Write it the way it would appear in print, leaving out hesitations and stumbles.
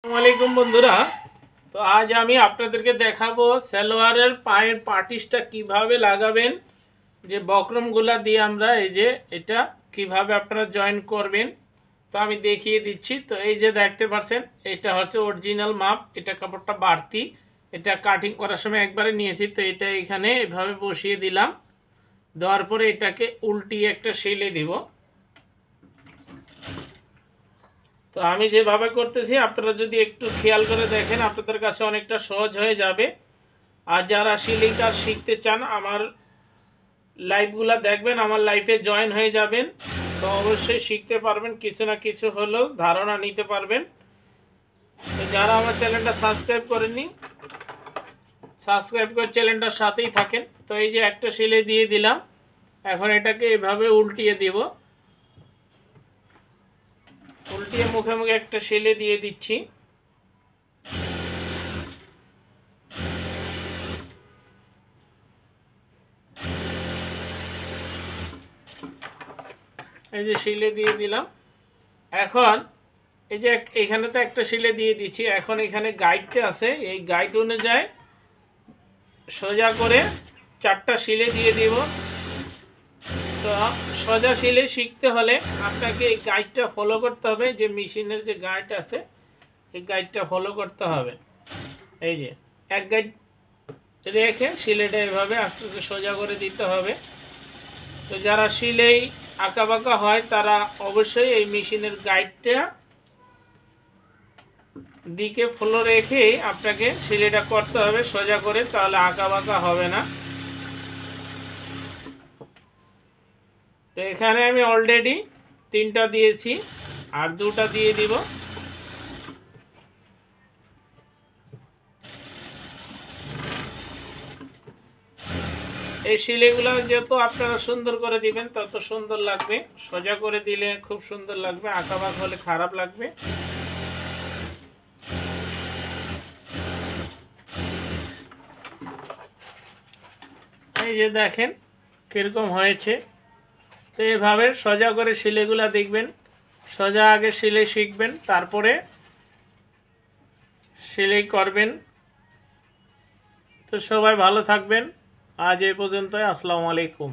আসসালামাইকুম বন্ধুরা। তো আজ আমি আপনাদেরকে দেখাবো সালোয়ারের পায়ের পাটিসটা কিভাবে লাগাবেন, যে বক্রমগুলা দিয়ে আমরা এই যে এটা কিভাবে আপনারা জয়েন করবেন। তো আমি দেখিয়ে দিচ্ছি। তো এই যে দেখতে পাচ্ছেন, এটা হচ্ছে অরিজিনাল মাপ। এটা কাপড়টা বাড়তি, এটা কাটিং করার সময় একবারে নিয়েছি। তো এটা এখানে এভাবে বসিয়ে দিলাম, দেওয়ার পরে এটাকে উল্টিয়ে একটা সেলাই দিব। তো আমি যেভাবে করতেছি আপনারা যদি একটু খেয়াল করে দেখেন আপনাদের কাছে অনেকটা সহজ হয়ে যাবে। আর যারা সেলাই কাজ শিখতে চান আমার লাইভগুলো দেখবেন, আমার লাইফে জয়েন হয়ে যাবেন। তো অবশ্যই শিখতে পারবেন, কিছু না কিছু হলেও ধারণা নিতে পারবেন। তো যারা আমার চ্যানেলটা সাবস্ক্রাইব করেননি, সাবস্ক্রাইব করে চ্যানেলটার সাথেই থাকেন। তো এই যে একটা সেলাই দিয়ে দিলাম, এখন এটাকে এভাবে উল্টিয়ে দিব। উল্টিয়ে মুখে মুখে একটা সেলাই দিয়ে দিচ্ছি। এই যে সেলাই দিয়ে দিলাম। এখন এই যে এখানে তো একটা সেলাই দিয়ে দিচ্ছি, এখন এখানে গাইডটা আছে, এই গাইড অনুযায়ী সোজা করে 4টা সেলাই দিয়ে দিব। তো সোজা সেলাই শিখতে হলে আপনাকে এই গাইডটা ফলো করতে হবে, যে মেশিনের যে গাইড আছে এই গাইডটা ফলো করতে হবে। এই যে এক গাইড রেখে সেলাইটা এভাবে আস্তে আস্তে সোজা করে দিতে হবে। তো যারা সেলাই আঁকাবাঁকা হয় তারা অবশ্যই এই মেশিনের গাইডটা দিকে ফলো রেখে আপনাকে সেলাইটা করতে হবে সোজা করে, তাহলে আঁকাবাঁকা হবে না। তো এখানে আমি অলরেডি 3টা দিয়েছি, আর 2টা দিয়ে দিব। এই সেলাইগুলো যত আপনারা সুন্দর করে দিবেন তত সুন্দর লাগবে। সোজা করে দিলে খুব সুন্দর লাগবে, আঁকাবাঁকা হলে খারাপ লাগবে। এই যে দেখেন কিরকম হয়েছে। তো এভাবে সোজা করে সেলাইগুলো দেখবেন, সোজা আগে সেলাই শিখবেন, তারপরে সেলাই করবেন। তো সবাই ভালো থাকবেন। আজ এই পর্যন্তই। আসসালামু আলাইকুম।